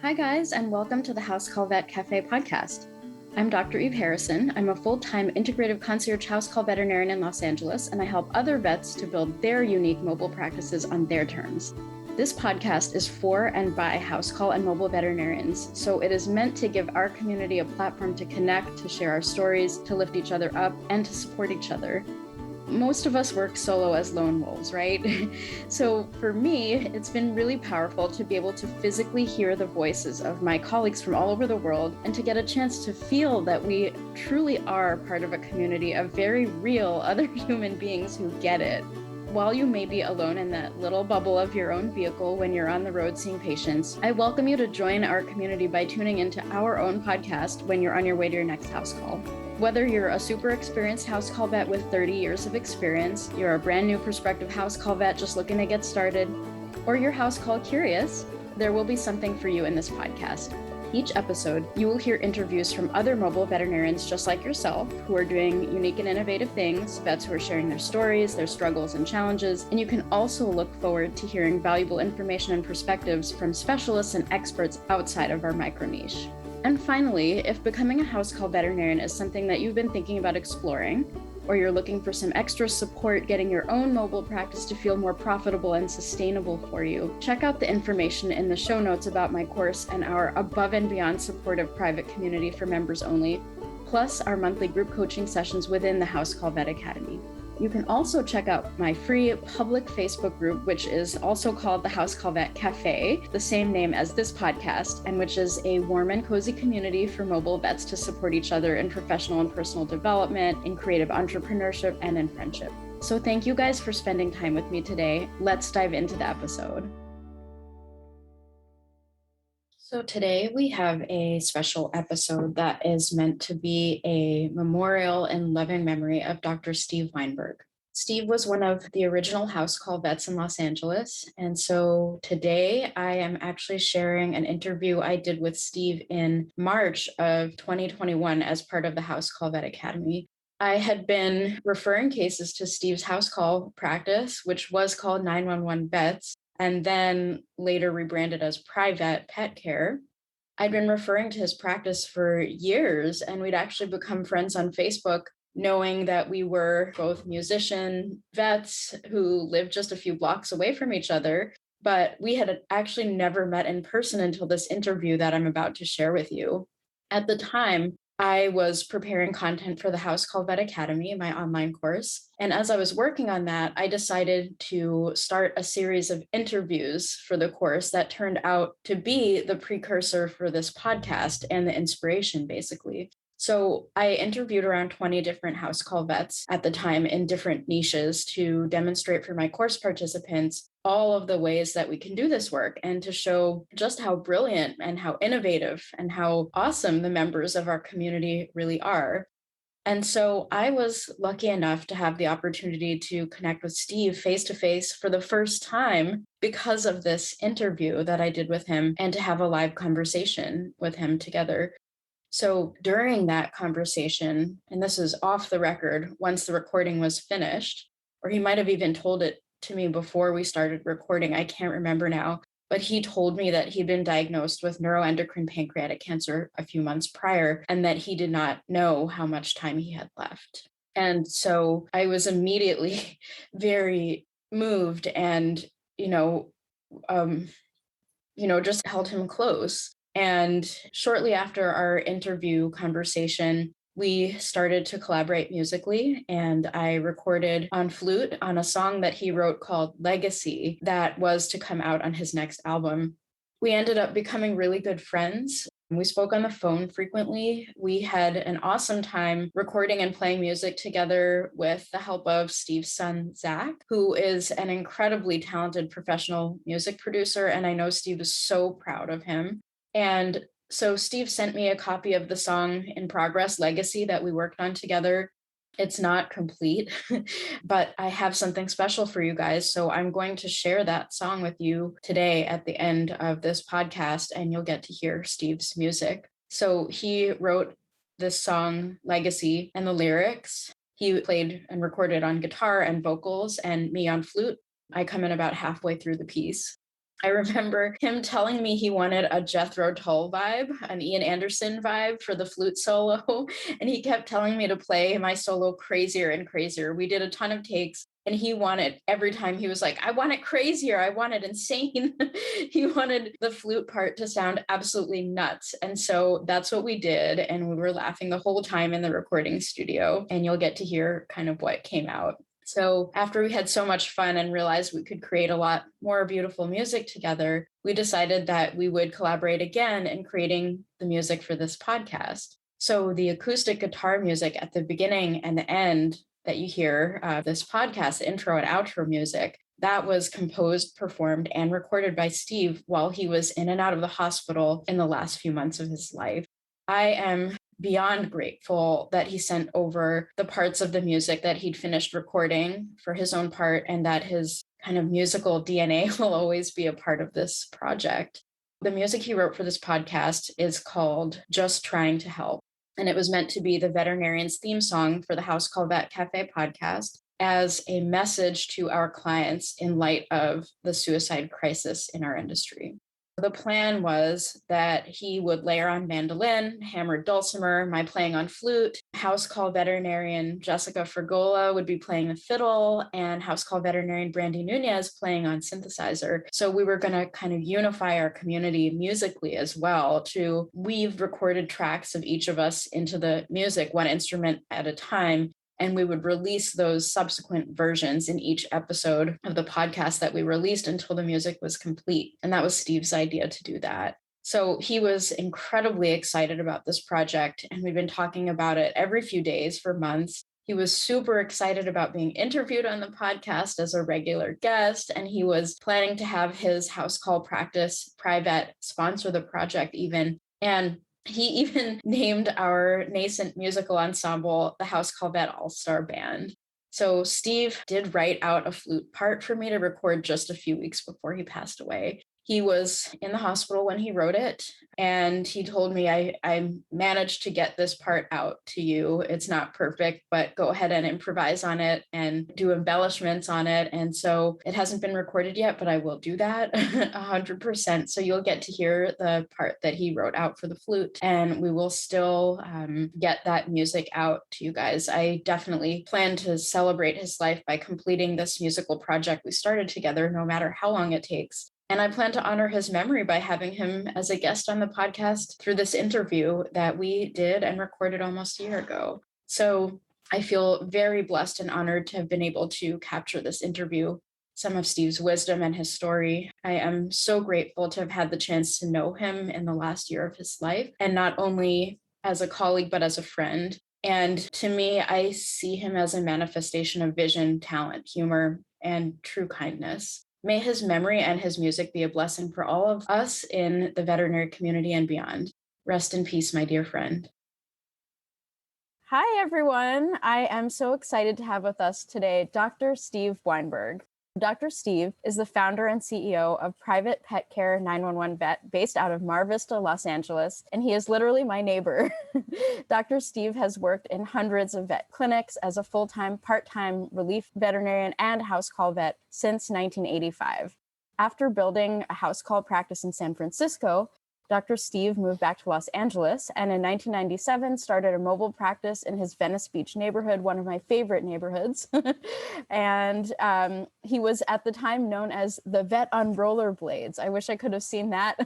Hi, guys, and welcome to the House Call Vet Cafe podcast. I'm Dr. Eve Harrison. I'm a full-time integrative concierge house call veterinarian in Los Angeles, and I help other vets to build their unique mobile practices on their terms. This podcast is for and by house call and mobile veterinarians, so it is meant to give our community a platform to connect, to share our stories, to lift each other up, and to support each other. Most of us work solo as lone wolves, right? So for me, it's been really powerful to be able to physically hear the voices of my colleagues from all over the world and to get a chance to feel that we truly are part of a community of very real other human beings who get it. While you may be alone in that little bubble of your own vehicle when you're on the road seeing patients, I welcome you to join our community by tuning into our own podcast when you're on your way to your next house call. Whether you're a super experienced house call vet with 30 years of experience, you're a brand new prospective house call vet just looking to get started, or you're house call curious, there will be something for you in this podcast. Each episode, you will hear interviews from other mobile veterinarians just like yourself who are doing unique and innovative things, vets who are sharing their stories, their struggles and challenges, and you can also look forward to hearing valuable information and perspectives from specialists and experts outside of our micro niche. And finally, if becoming a house call veterinarian is something that you've been thinking about exploring, or you're looking for some extra support getting your own mobile practice to feel more profitable and sustainable for you, check out the information in the show notes about my course and our above and beyond supportive private community for members only, plus our monthly group coaching sessions within the House Call Vet Academy. You can also check out my free public Facebook group, which is also called the House Call Vet Cafe, the same name as this podcast, and which is a warm and cozy community for mobile vets to support each other in professional and personal development, in creative entrepreneurship, and in friendship. So thank you guys for spending time with me today. Let's dive into the episode. So today we have a special episode that is meant to be a memorial in loving memory of Dr. Steve Weinberg. Steve was one of the original house call vets in Los Angeles. And so today I am actually sharing an interview I did with Steve in March of 2021 as part of the House Call Vet Academy. I had been referring cases to Steve's house call practice, which was called 911 Vets, and then later rebranded as Private Pet Care. I'd been referring to his practice for years, and we'd actually become friends on Facebook, knowing that we were both musician vets who lived just a few blocks away from each other, but we had actually never met in person until this interview that I'm about to share with you. At the time, I was preparing content for the House Call Vet Academy, my online course. And as I was working on that, I decided to start a series of interviews for the course that turned out to be the precursor for this podcast and the inspiration, basically. So I interviewed around 20 different house call vets at the time in different niches to demonstrate for my course participants all of the ways that we can do this work and to show just how brilliant and how innovative and how awesome the members of our community really are. And so I was lucky enough to have the opportunity to connect with Steve face to face for the first time because of this interview that I did with him and to have a live conversation with him together. So during that conversation, and this is off the record, once the recording was finished, or he might have even told it to me before we started recording, I can't remember now, but he told me that he'd been diagnosed with neuroendocrine pancreatic cancer a few months prior, and that he did not know how much time he had left. And so I was immediately very moved and, just held him close. And shortly after our interview conversation, we started to collaborate musically, and I recorded on flute on a song that he wrote called Legacy that was to come out on his next album. We ended up becoming really good friends. We spoke on the phone frequently. We had an awesome time recording and playing music together with the help of Steve's son, Zach, who is an incredibly talented professional music producer, and I know Steve is so proud of him. And so Steve sent me a copy of the song in progress, Legacy, that we worked on together. It's not complete, but I have something special for you guys. So I'm going to share that song with you today at the end of this podcast, and you'll get to hear Steve's music. So he wrote this song, Legacy, and the lyrics. He played and recorded on guitar and vocals, and me on flute. I come in about halfway through the piece. I remember him telling me he wanted a Jethro Tull vibe, an Ian Anderson vibe for the flute solo. And he kept telling me to play my solo crazier and crazier. We did a ton of takes. And he wanted, every time he was like, I want it crazier. I want it insane. He wanted the flute part to sound absolutely nuts. And so that's what we did. And we were laughing the whole time in the recording studio. And you'll get to hear kind of what came out. So after we had so much fun and realized we could create a lot more beautiful music together, we decided that we would collaborate again in creating the music for this podcast. So the acoustic guitar music at the beginning and the end that you hear, this podcast, intro and outro music, that was composed, performed, and recorded by Steve while he was in and out of the hospital in the last few months of his life. I am beyond grateful that he sent over the parts of the music that he'd finished recording for his own part, and that his kind of musical DNA will always be a part of this project. The music he wrote for this podcast is called Just Trying to Help. And it was meant to be the veterinarian's theme song for the House Call Vet Cafe podcast as a message to our clients in light of the suicide crisis in our industry. The plan was that he would layer on mandolin, hammered dulcimer, my playing on flute. House call veterinarian Jessica Fergola would be playing the fiddle, and house call veterinarian Brandy Nunez playing on synthesizer. So we were going to kind of unify our community musically as well, to weave recorded tracks of each of us into the music, one instrument at a time. And we would release those subsequent versions in each episode of the podcast that we released until the music was complete. And that was Steve's idea to do that. So he was incredibly excited about this project, and we've been talking about it every few days for months. He was super excited about being interviewed on the podcast as a regular guest, and he was planning to have his house call practice private sponsor the project even. And he even named our nascent musical ensemble the House Call Vet All-Star Band. So Steve did write out a flute part for me to record just a few weeks before he passed away. He was in the hospital when he wrote it, and he told me, I managed to get this part out to you. It's not perfect, but go ahead and improvise on it and do embellishments on it. And so it hasn't been recorded yet, but I will do that 100%. So you'll get to hear the part that he wrote out for the flute, and we will still get that music out to you guys. I definitely plan to celebrate his life by completing this musical project we started together, no matter how long it takes. And I plan to honor his memory by having him as a guest on the podcast through this interview that we did and recorded almost a year ago. So I feel very blessed and honored to have been able to capture this interview, some of Steve's wisdom and his story. I am so grateful to have had the chance to know him in the last year of his life, and not only as a colleague, but as a friend. And to me, I see him as a manifestation of vision, talent, humor, and true kindness. May his memory and his music be a blessing for all of us in the veterinary community and beyond. Rest in peace, my dear friend. Hi, everyone. I am so excited to have with us today Dr. Steve Weinberg. Dr. Steve is the founder and CEO of Private Pet Care 911 Vet based out of Mar Vista, Los Angeles, and he is literally my neighbor. Dr. Steve has worked in hundreds of vet clinics as a full-time, part-time relief veterinarian and house call vet since 1985. After building a house call practice in San Francisco, Dr. Steve moved back to Los Angeles and in 1997 started a mobile practice in his Venice Beach neighborhood, one of my favorite neighborhoods. And he was at the time known as the vet on rollerblades. I wish I could have seen that.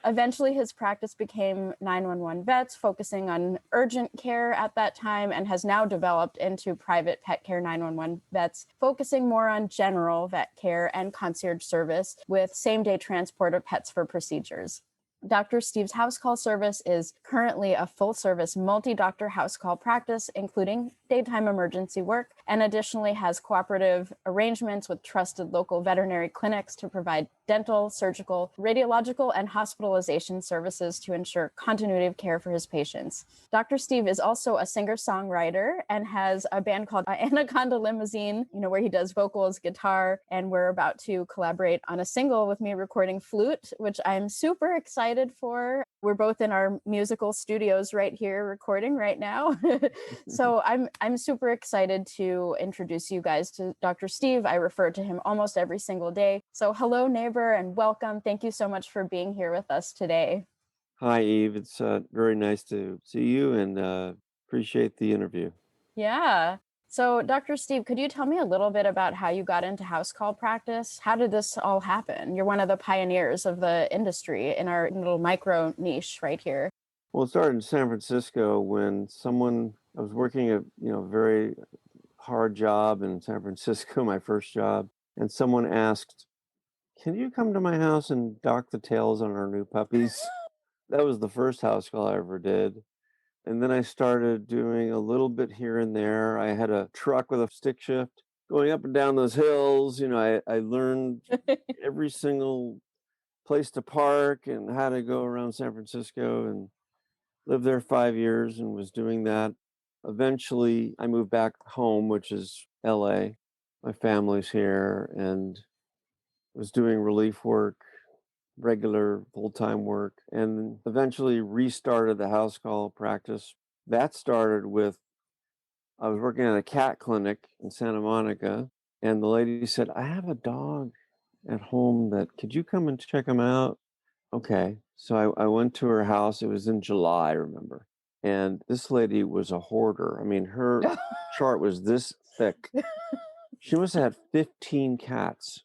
Eventually, his practice became 911 Vets, focusing on urgent care at that time, and has now developed into Private Pet Care 911 Vets, focusing more on general vet care and concierge service with same-day transport of pets for procedures. Dr. Steve's house call service is currently a full-service multi-doctor house call practice, including daytime emergency work, and additionally has cooperative arrangements with trusted local veterinary clinics to provide dental, surgical, radiological, and hospitalization services to ensure continuity of care for his patients. Dr. Steve is also a singer-songwriter and has a band called Anaconda Limousine, where he does vocals, guitar, and we're about to collaborate on a single with me recording flute, which I'm super excited for. We're both in our musical studios right here recording right now. So I'm super excited to introduce you guys to Dr. Steve. I refer to him almost every single day. So hello, neighbor, and welcome. Thank you so much for being here with us today. Hi, Eve. It's very nice to see you and appreciate the interview. Yeah. So, Dr. Steve, could you tell me a little bit about how you got into house call practice? How did this all happen? You're one of the pioneers of the industry in our little micro niche right here. Well, it started in San Francisco when I was working a very hard job in San Francisco, my first job, and someone asked, "Can you come to my house and dock the tails on our new puppies?" That was the first house call I ever did. And then I started doing a little bit here and there. I had a truck with a stick shift going up and down those hills. I learned every single place to park and how to go around San Francisco, and lived there 5 years and was doing that. Eventually, I moved back home, which is LA. My family's here, and was doing relief work, regular full-time work, and eventually restarted the house call practice. That started with, I was working at a cat clinic in Santa Monica, and the lady said, "I have a dog at home could you come and check him out?" Okay. So I went to her house. It was in July, I remember. And this lady was a hoarder. I mean, her chart was this thick. She must have had 15 cats.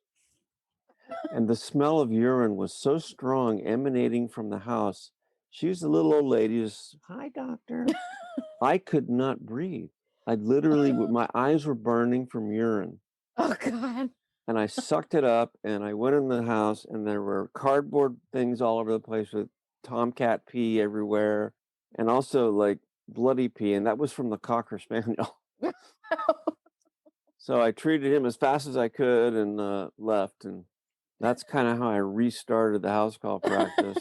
And the smell of urine was so strong emanating from the house. She was a little old lady, just, "Hi, doctor." I could not breathe. My eyes were burning from urine. Oh, God. And I sucked it up and I went in the house, and there were cardboard things all over the place with tomcat pee everywhere, and also like bloody pee. And that was from the Cocker Spaniel. So I treated him as fast as I could and left. And that's kind of how I restarted the house call practice.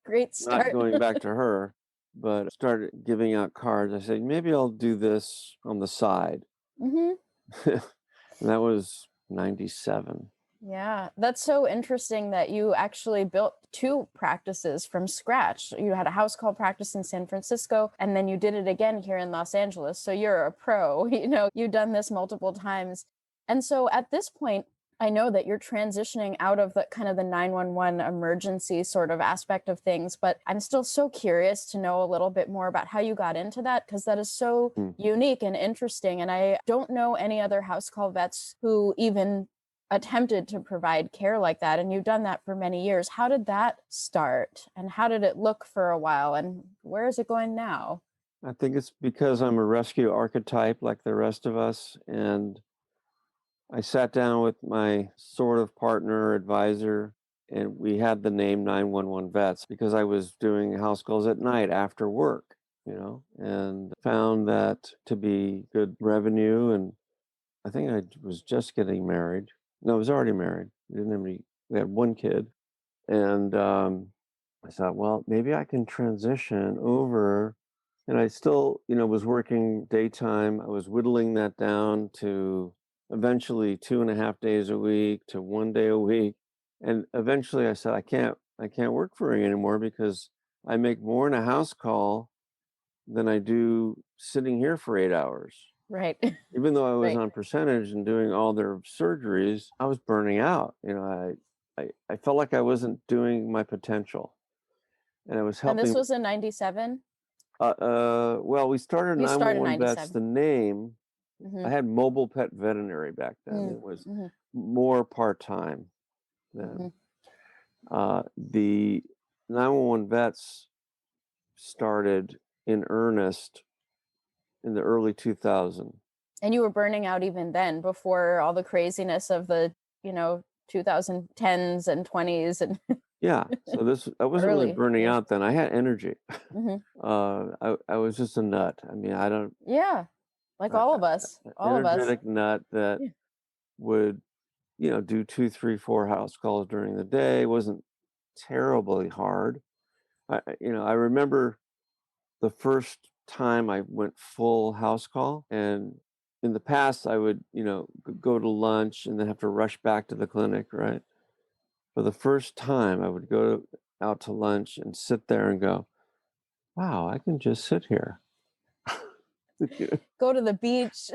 Great start. Not going back to her, but started giving out cards. I said, maybe I'll do this on the side. Mm-hmm. And that was 97. Yeah, that's so interesting that you actually built two practices from scratch. You had a house call practice in San Francisco, and then you did it again here in Los Angeles. So you're a pro, you've done this multiple times. And so at this point, I know that you're transitioning out of the kind of the 911 emergency sort of aspect of things, but I'm still so curious to know a little bit more about how you got into that, because that is so unique and interesting. And I don't know any other house call vets who even attempted to provide care like that. And you've done that for many years. How did that start? And how did it look for a while? And where is it going now? I think it's because I'm a rescue archetype like the rest of us. And I sat down with my sort of partner, advisor, and we had the name 911 Vets because I was doing house calls at night after work, and found that to be good revenue. And I think I was just getting married. No, I was already married. We had one kid. And I thought, well, maybe I can transition over. And I still, was working daytime. I was whittling that down to eventually 2.5 days a week to 1 day a week. And eventually I said, I can't work for you anymore because I make more in a house call than I do sitting here for 8 hours. Right. Even though I was Right. on percentage and doing all their surgeries, I was burning out. I felt like I wasn't doing my potential, and I was helping. And this was in 97? Well, we started You started 911 Vets. 97. The name, Mm-hmm. I had Mobile Pet Veterinary back then. It was more part-time then. The 911 Vets started in earnest in the early 2000s. And you were burning out even then, before all the craziness of the, 2010s and 20s and Yeah. So I wasn't really Early, burning yeah. out then. I had energy. Mhm. I was just a nut. I mean, Yeah, like all of us, all of us. energetic nut that Yeah. would do 2, 3, 4 house calls during the day. It wasn't terribly hard. I remember the first time I went full house call, and in the past I would, go to lunch and then have to rush back to the clinic, right? For the first time, I would go out to lunch and sit there and go, wow, I can just sit here. Go to the beach.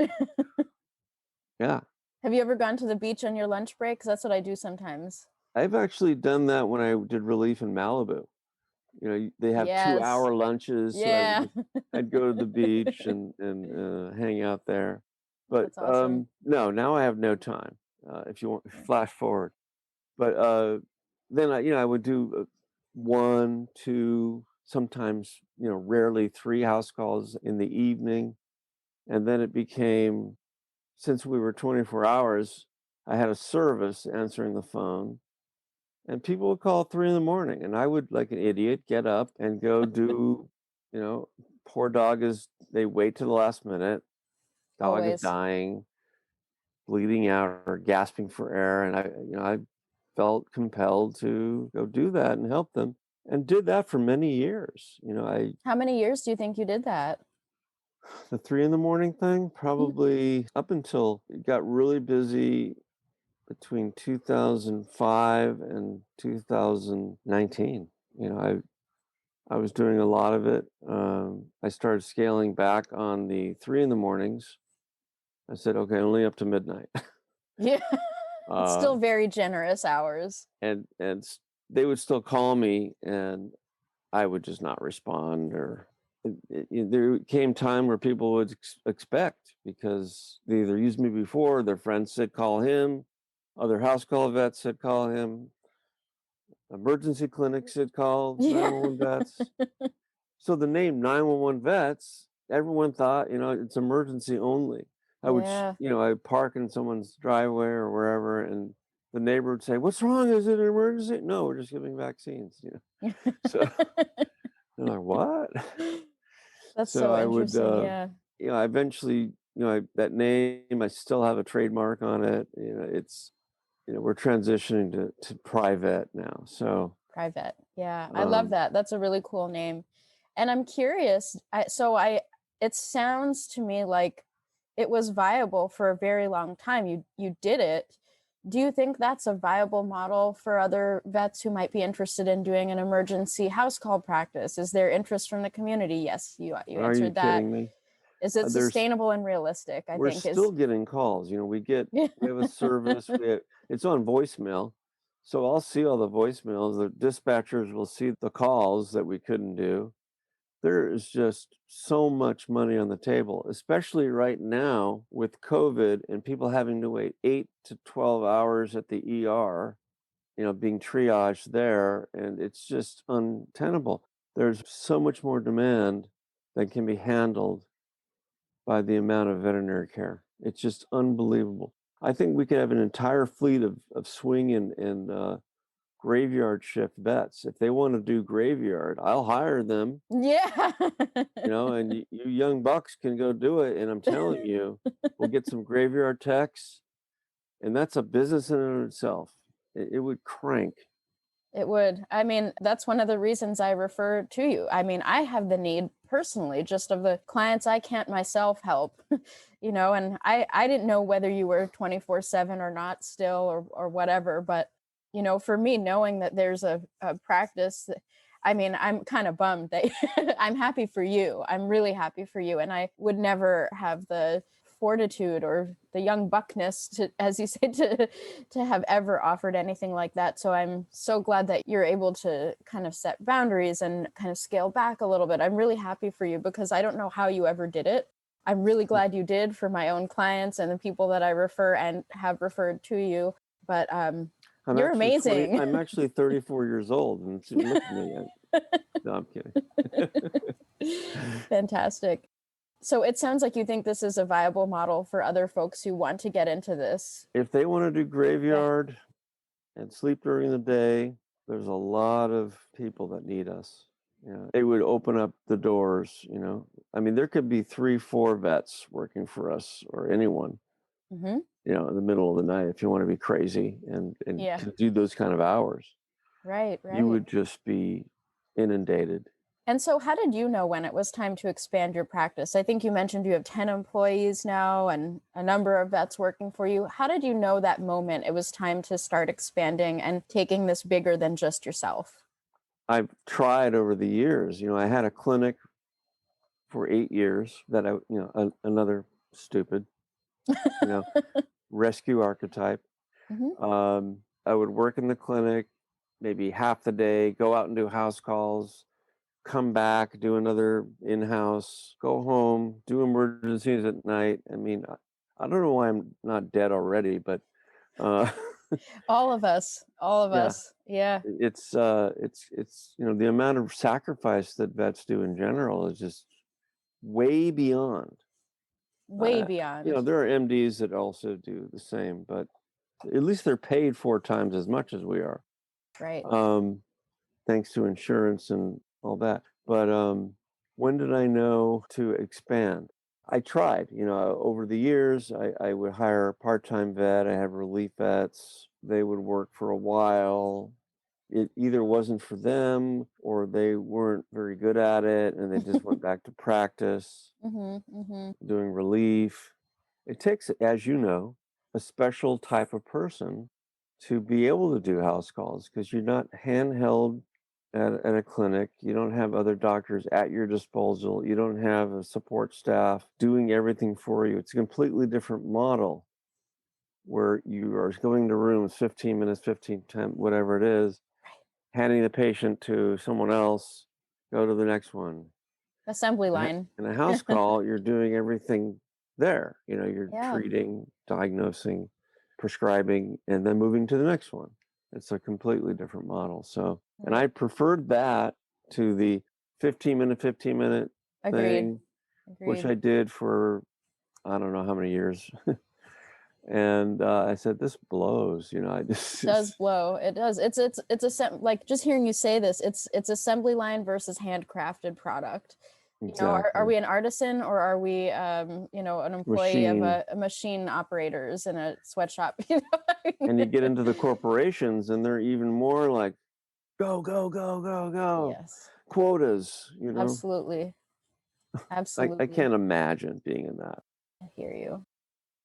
Yeah. Have you ever gone to the beach on your lunch break? 'Cause that's what I do sometimes. I've actually done that when I did relief in Malibu. They have Yes. 2-hour lunches, so Yeah. I'd go to the beach and hang out there. But That's awesome. no, now I have no time. If you want flash forward, but then I would do 1, 2, sometimes rarely 3 house calls in the evening, and then it became, since we were 24 hours, I had a service answering the phone. And people would call at 3 in the morning, and I would, like an idiot, get up and go do, you know, poor dog they wait to the last minute. Dog is Always. dying, bleeding out or gasping for air. And I felt compelled to go do that and help them, and did that for many years. How many years do you think you did that? The 3 in the morning thing, probably up until it got really busy between 2005 and 2019. I was doing a lot of it. I started scaling back on the 3 in the mornings. I said, okay, only up to midnight. Yeah. It's uh, still very generous hours. and they would still call me, and I would just not respond. Or there came time where people would expect, because they either used me before, their friends said call him, other house call vets said call him, emergency clinics said call Yeah. 911 vets. So the name 911 vets, everyone thought, it's emergency only. I would, Yeah. I'd park in someone's driveway or wherever, and the neighbor would say, "What's wrong? Is it an emergency?" "No, we're just giving vaccines." So they're like, "What?" That's So so I would, interesting. Yeah. I eventually, that name, I still have a trademark on it. We're transitioning to private now. So, Private. Yeah. I love um, that. That's a really cool name. And I'm curious. It sounds to me like it was viable for a very long time. You did it. Do you think that's a viable model for other vets who might be interested in doing an emergency house call practice? Is there interest from the community? Yes, you are you answered that. kidding me? Is it There's sustainable and realistic? I We're think still is. getting calls. Yeah. We have a service. It's on voicemail, so I'll see all the voicemails. The dispatchers will see the calls that we couldn't do. There is just so much money on the table, especially right now with COVID and people having to wait 8 to 12 hours at the ER, being triaged there, and it's just untenable. There's so much more demand than can be handled by the amount of veterinary care. It's just unbelievable. I think we could have an entire fleet of swing and graveyard shift vets. If they want to do graveyard, I'll hire them, Yeah. and you young bucks can go do it. And I'm telling you, we'll get some graveyard techs, and that's a business in and of itself. It would crank. It would. I mean, that's one of the reasons I refer to you. I mean, I have the need personally just of the clients I can't myself help, and I didn't know whether you were 24/7 or not still or whatever. But, for me, knowing that there's a practice, I mean, I'm kind of bummed that I'm happy for you. I'm really happy for you. And I would never have the fortitude or the young buckness to, as you say, to have ever offered anything like that. So I'm so glad that you're able to kind of set boundaries and kind of scale back a little bit. I'm really happy for you because I don't know how you ever did it. I'm really glad you did for my own clients and the people that I refer and have referred to you. But you're amazing. I'm actually 34 years old, and look at me. No, I'm kidding. Fantastic. So it sounds like you think this is a viable model for other folks who want to get into this. If they want to do graveyard and sleep during the day, there's a lot of people that need us. They would open up the doors. I mean, there could be 3, 4 vets working for us, or anyone. Mm-hmm. in the middle of the night if you want to be crazy and Yeah. to do those kind of hours. Right, You right. would just be inundated. And so how did you know when it was time to expand your practice? I think you mentioned you have 10 employees now and a number of vets working for you. How did you know that moment it was time to start expanding and taking this bigger than just yourself? I've tried over the years. I had a clinic for 8 years that another stupid, you know, rescue archetype. Mhm. I would work in the clinic maybe half the day, go out and do house calls, come back, do another in-house, go home, do emergencies at night. I mean, I don't know why I'm not dead already, but uh, All of us, all of yeah, us. Yeah, it's the amount of sacrifice that vets do in general is just way beyond. way beyond. There are MDs that also do the same, but at least they're paid 4 times as much as we are, Right. thanks to insurance and all that. But when did I know to expand? I tried, over the years, I would hire a part-time vet. I have relief vets. They would work for a while. It either wasn't for them or they weren't very good at it and they just went back to practice doing relief. It takes, as you know, a special type of person to be able to do house calls because you're not handheld at a clinic. You don't have other doctors at your disposal. You don't have a support staff doing everything for you. It's a completely different model where you are going to rooms 15 minutes, 15, 10, whatever it is, handing the patient to someone else, go to the next one. Assembly line. In a house call, you're doing everything there. You're Yeah. treating, diagnosing, prescribing, and then moving to the next one. It's a completely different model. So, and I preferred that to the 15-minute Agreed. thing, which Agreed. I did for I don't know how many years. And I said, this blows. I just Does blow. It does. Like just hearing you say this, it's assembly line versus handcrafted product. Are exactly we an artisan or are we an employee of machine. a machine operators in a sweatshop? You know what I mean? And you get into the corporations, and they're even more like, go, go, go, go, go, Yes, quotas. absolutely. I Absolutely. can't imagine being in that. I hear you.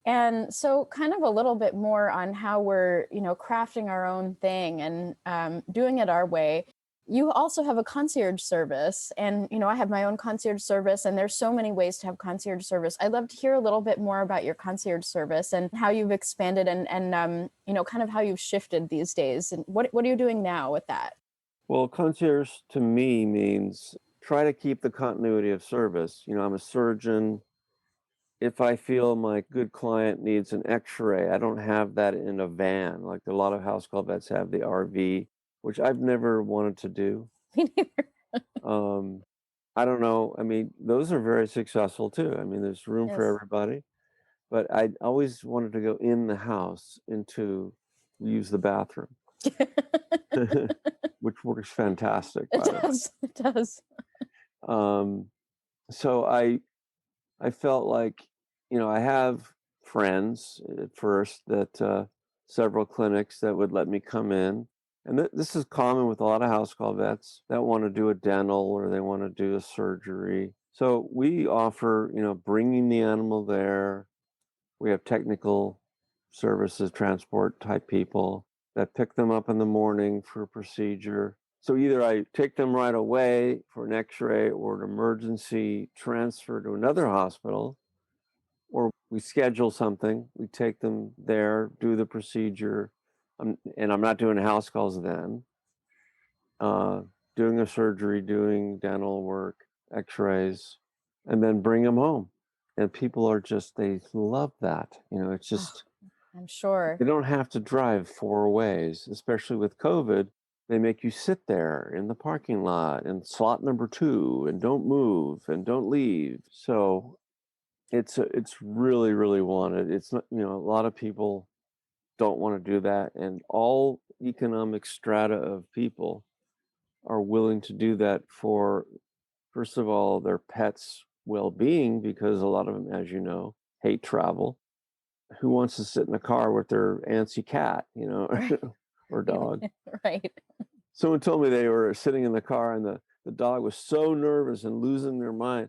And so kind of a little bit more on how we're, crafting our own thing and doing it our way. You also have a concierge service and, I have my own concierge service and there's so many ways to have concierge service. I'd love to hear a little bit more about your concierge service and how you've expanded and kind of how you've shifted these days. And what are you doing now with that? Well, concierge to me means try to keep the continuity of service. I'm a surgeon. If I feel my good client needs an x-ray, I don't have that in a van like a lot of house call vets have, the RV, which I've never wanted to do. Me neither. um, I don't know. I mean, those are very successful too. I mean, there's room for Yes. everybody, but I always wanted to go in the house into use the bathroom, which works fantastic, It by the way. does. It does. Um, so I felt like, I have friends at first that several clinics that would let me come in. And this is common with a lot of house call vets that want to do a dental or they want to do a surgery. So we offer, bringing the animal there. We have technical services, transport type people that pick them up in the morning for a procedure. So either I take them right away for an x-ray or an emergency transfer to another hospital, or we schedule something, we take them there, do the procedure, and I'm not doing house calls then, doing a surgery, doing dental work, x-rays, and then bring them home. And people are just, they love that. It's Oh, just, I'm sure. they don't have to drive 4 ways, especially with COVID. They make you sit there in the parking lot in slot number 2 and don't move and don't leave. So it's really, really wanted. It's not, a lot of people don't want to do that, and all economic strata of people are willing to do that for, first of all, their pets' well-being, because a lot of them, as you know, hate travel. who wants to sit in a car with their antsy cat, Right. or dog. Right. Someone told me they were sitting in the car and the dog was so nervous and losing their mind,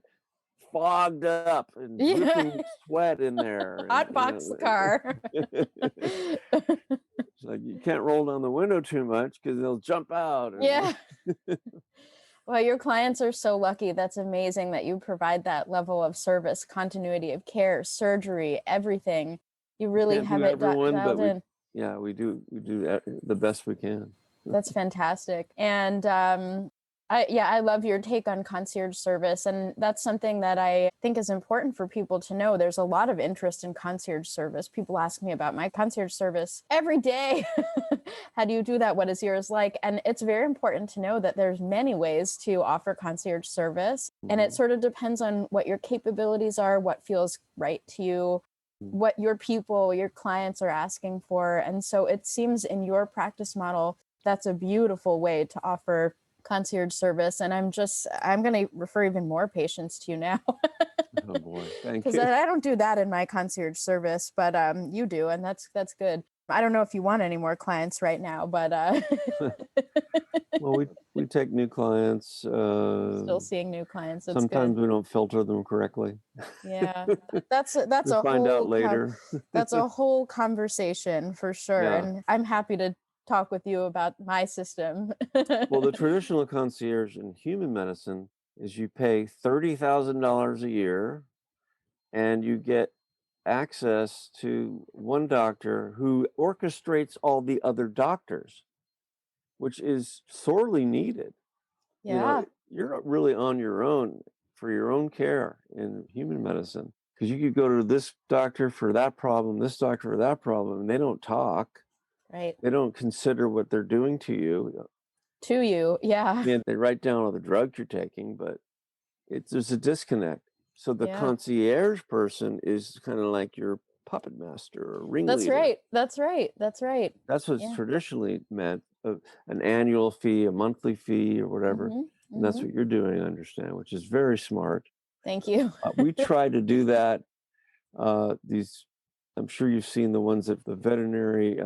fogged up and Yeah. dripping sweat in there. Hot box the car. It's like, you can't roll down the window too much because they'll jump out. Yeah. Well, your clients are so lucky. That's amazing that you provide that level of service, continuity of care, surgery, everything. You really Can't have do it everyone, dialed but in. we do the best we can. That's fantastic. And I love your take on concierge service. And that's something that I think is important for people to know. There's a lot of interest in concierge service. People ask me about my concierge service every day. How do you do that? What is yours like? And it's very important to know that there's many ways to offer concierge service. And it sort of depends on what your capabilities are, what feels right to you, what your people, your clients are asking for. And so it seems in your practice model, that's a beautiful way to offer concierge service. And I'm going to refer even more patients to you now. Oh boy, thank you. Because I don't do that in my concierge service, but you do, and that's good. I don't know if you want any more clients right now, but well, we take new clients. Still seeing new clients. That's sometimes good. we don't filter them correctly. Yeah, that's a find out whole later. that's a whole conversation for sure, Yeah. and I'm happy to talk with you about my system. Well, the traditional concierge in human medicine is you pay $30,000 a year and you get access to one doctor who orchestrates all the other doctors, which is sorely needed. Yeah. You're not really on your own for your own care in human medicine, because you could go to this doctor for that problem, this doctor for that problem, and they don't talk. Right. They don't consider what they're doing to you. To you, yeah. I mean, they write down all the drugs you're taking, but there's a disconnect. So the concierge person is kind of like your puppet master or ringleader. That's right. That's what's traditionally meant, an annual fee, a monthly fee, or whatever. And that's what you're doing, I understand, which is very smart. Thank you. We try to do that. I'm sure you've seen the ones at the veterinary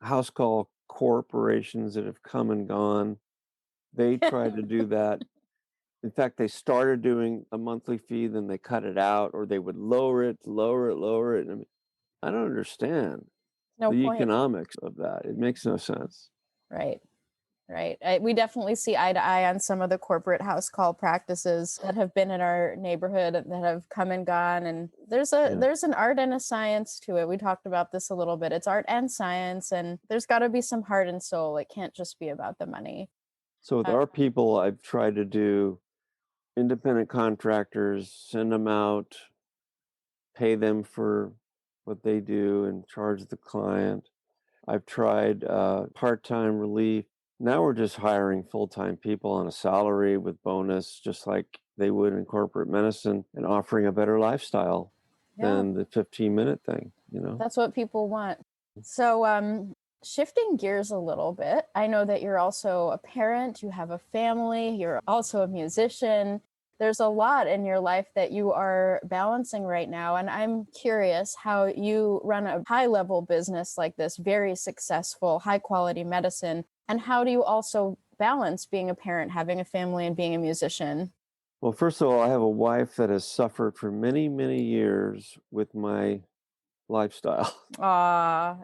house call corporations that have come and gone. They try to do that. In fact, they started doing a monthly fee, then they cut it out, or they would lower it. I mean, I don't understand the economics of that. It makes no sense. Right. We definitely see eye to eye on some of the corporate house call practices that have been in our neighborhood that have come and gone. And there's an art and a science to it. We talked about this a little bit. It's art and science, and there's got to be some heart and soul. It can't just be about the money. So with our people, I've tried to do independent contractors, send them out, pay them for what they do, and charge the client. I've tried part-time relief. Now we're just hiring full-time people on a salary with bonus, just like they would in corporate medicine, and offering a better lifestyle than the 15-minute thing, That's what people want. So shifting gears a little bit, I know that you're also a parent, you have a family, you're also a musician. There's a lot in your life that you are balancing right now. And I'm curious how you run a high-level business like this, very successful, high-quality medicine. And how do you also balance being a parent, having a family, and being a musician? Well, first of all, I have a wife that has suffered for many, many years with my lifestyle.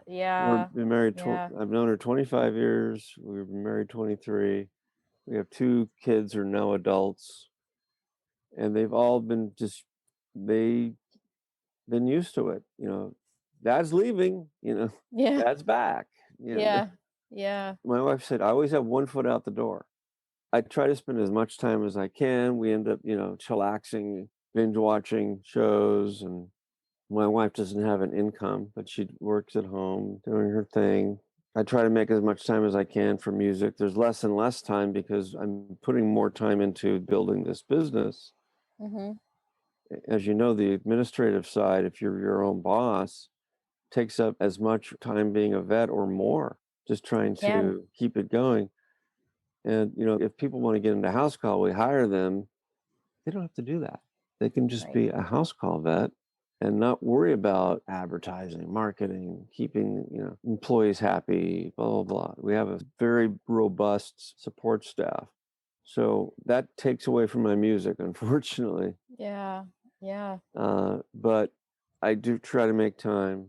Yeah. We've been married. I've known her 25 years. We've been married 23. We have 2 kids who are now adults. And they've all been they've been used to it. Dad's leaving, dad's back. Yeah. My wife said, I always have one foot out the door. I try to spend as much time as I can. We end up, chillaxing, binge watching shows. And my wife doesn't have an income, but she works at home doing her thing. I try to make as much time as I can for music. There's less and less time because I'm putting more time into building this business. As you know, the administrative side, if you're your own boss, takes up as much time being a vet or more, just trying to keep it going. And, if people want to get into house call, we hire them. They don't have to do that. They can just be a house call vet and not worry about advertising, marketing, keeping, employees happy, blah, blah, blah. We have a very robust support staff. So that takes away from my music, unfortunately. Yeah. Yeah. But I do try to make time.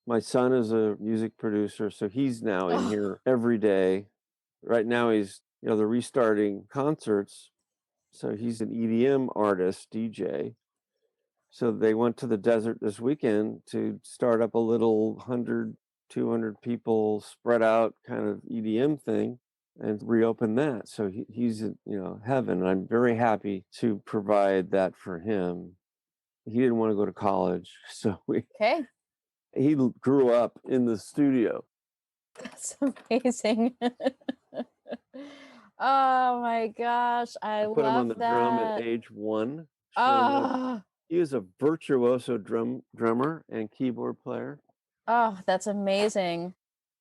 My son is a music producer, so he's now in here every day. Right now he's, they're restarting concerts. So he's an EDM artist, DJ. So they went to the desert this weekend to start up a little 100, 200 people spread out kind of EDM thing and reopen that. So he's in, heaven. And I'm very happy to provide that for him. He didn't want to go to college, so he grew up in the studio. That's amazing. Oh my gosh, I put him on love the drum at that. age 1. Oh, He is a virtuoso drummer and keyboard player. oh, that's amazing.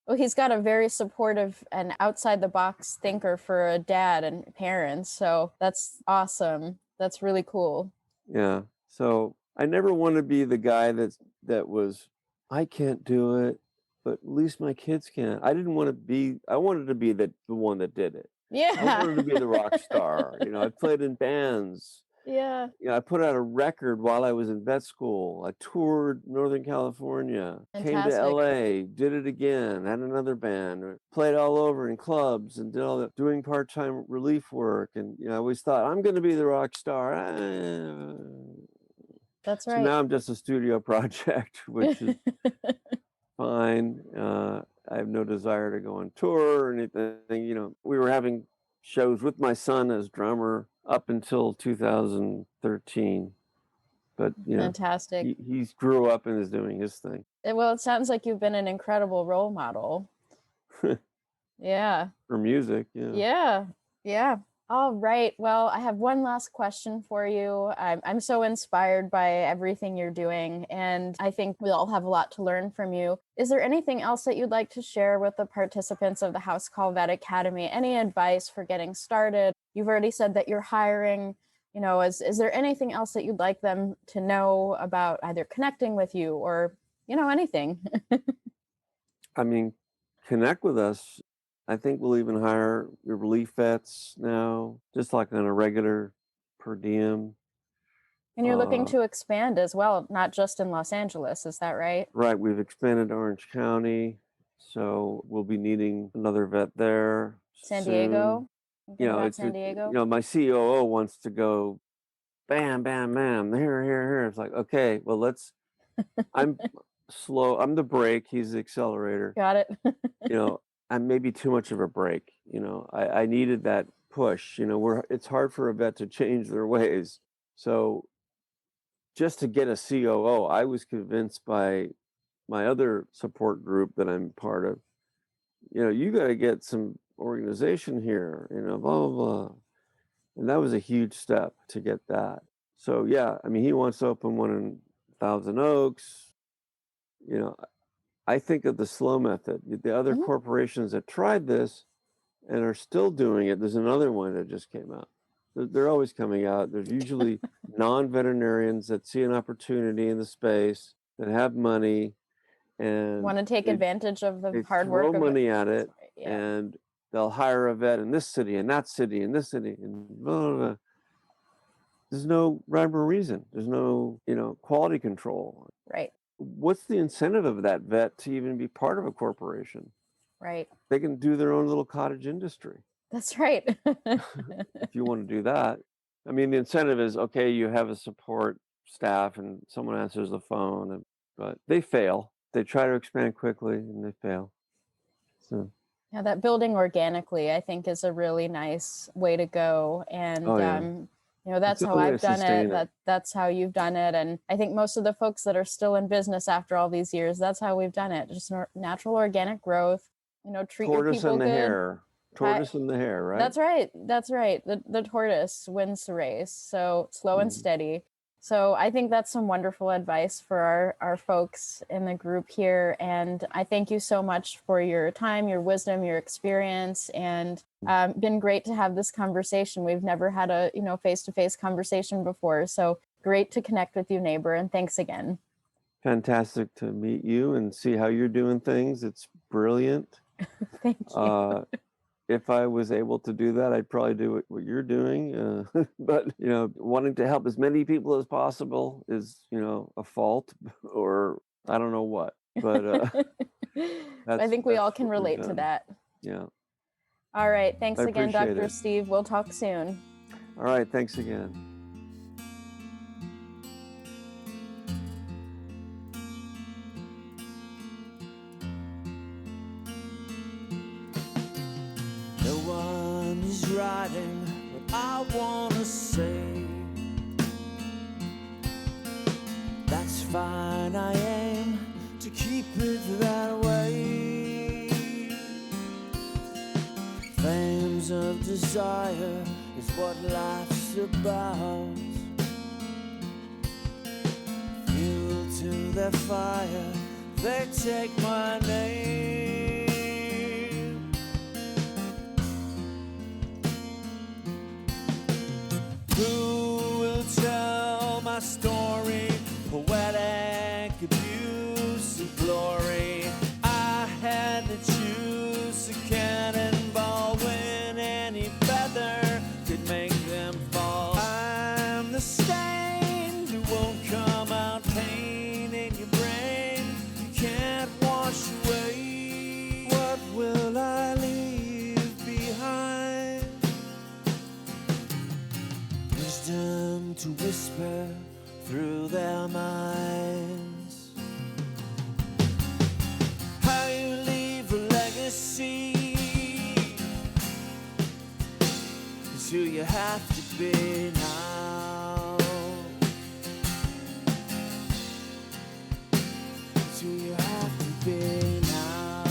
Well, he's got a very supportive and outside the box thinker for a dad and parents. So that's awesome. That's really cool. Yeah. So I never want to be the guy that was, I can't do it, but at least my kids can. I didn't want to be, I wanted to be the one that did it. Yeah. I wanted to be the rock star. I played in bands. Yeah. I put out a record while I was in vet school. I toured Northern California, Fantastic. came to LA, did it again, had another band, played all over in clubs and did all that, doing part-time relief work. And I always thought, I'm going to be the rock star. That's right. So now I'm just a studio project, which is fine. I have no desire to go on tour or anything. We were having shows with my son as drummer up until 2013. But, fantastic. He's grew up and is doing his thing. Well, it sounds like you've been an incredible role model. Yeah. For music, yeah. Yeah. Yeah. All right. Well, I have one last question for you. I'm so inspired by everything you're doing, and I think we all have a lot to learn from you. Is there anything else that you'd like to share with the participants of the House Call Vet Academy? Any advice for getting started? You've already said that you're hiring. Is there anything else that you'd like them to know about either connecting with you or, anything? I mean, connect with us. I think we'll even hire relief vets now, just like on a regular per diem. And you're looking to expand as well, not just in Los Angeles, is that right? Right. We've expanded Orange County, so we'll be needing another vet there. San Diego? San Diego? My COO wants to go bam, bam, bam, here. It's like, okay, well, I'm slow. I'm the brake. He's the accelerator. Got it. I'm maybe too much of a brake. I needed that push. It's hard for a vet to change their ways. So just to get a COO, I was convinced by my other support group that I'm part of, you got to get some organization here, blah, blah, blah. And that was a huge step to get that. So, yeah, I mean, he wants to open one in Thousand Oaks. I think of the slow method. The other corporations that tried this and are still doing it, there's another one that just came out. They're always coming out. There's usually non-veterinarians that see an opportunity in the space, that have money, and want to take advantage of the hard work. Throw money at it, and they'll hire a vet in this city and that city and this city, and blah, blah, blah. There's no rhyme or reason. There's no, quality control. Right. What's the incentive of that vet to even be part of a corporation? Right. They can do their own little cottage industry. That's right. If you want to do that. I mean, the incentive is, okay, you have a support staff and someone answers the phone, but they fail. They try to expand quickly and they fail. So. Yeah, that building organically, I think, is a really nice way to go. And that's how I've done it. That's how you've done it. And I think most of the folks that are still in business after all these years, that's how we've done it. Just natural organic growth, treat your people good. Tortoise in the hare, right? That's right. That's right. The tortoise wins the race. So slow and steady. So I think that's some wonderful advice for our folks in the group here. And I thank you so much for your time, your wisdom, your experience, and been great to have this conversation. We've never had a, face-to-face conversation before. So great to connect with you, neighbor. And thanks again. fantastic to meet you and see how you're doing things. It's brilliant. Thank you. If I was able to do that, I'd probably do what you're doing. But, wanting to help as many people as possible is, a fault or I don't know what. But I think we all can what we've relate to done. that. Yeah. All right. Thanks I again, appreciate Dr. it. Steve. We'll talk soon. All right. Thanks again. No one is writing what I want to say. That's fine, I aim to keep it that way. Flames of desire is what life's about. Fuel to their fire, they take my name. Who will tell my story? Poetic abuse of glory. I had to choose a cannonball when any feather could make them fall. I'm the stain that won't come out, pain in your brain you can't wash away. What will I leave behind? Wisdom to whisper through their minds. How you leave a legacy is who you have to be now. It's who you have to be now.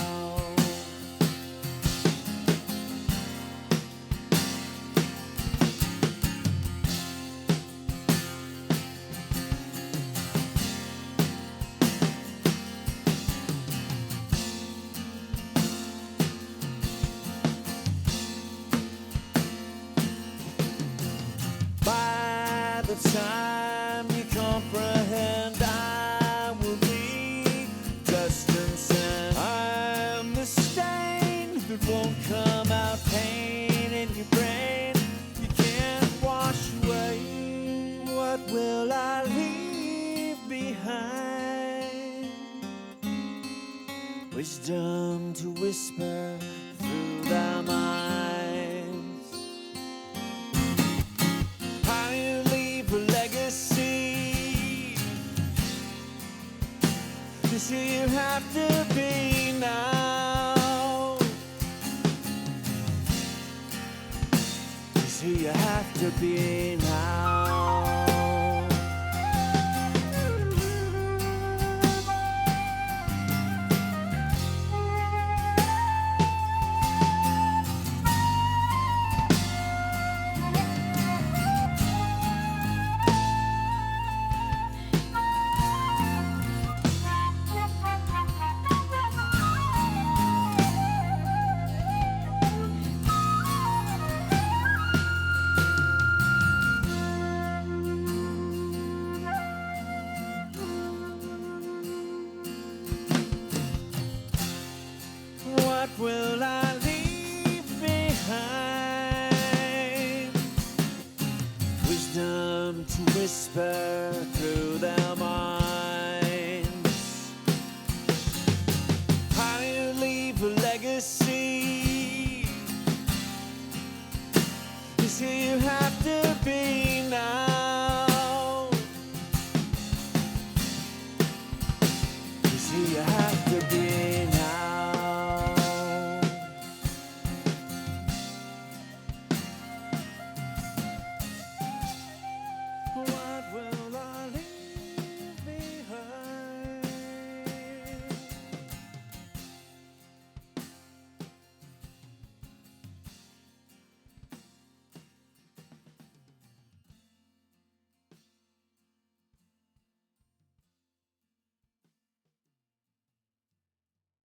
By the time you comprehend, I will be dust and sand. I'm the stain that won't come out, pain in your brain you can't wash away. What will I leave behind? Wisdom to whisper through their minds. How you leave a legacy is who you have to be now. Is who you have to be now. What will I leave behind? Wisdom to whisper through their minds.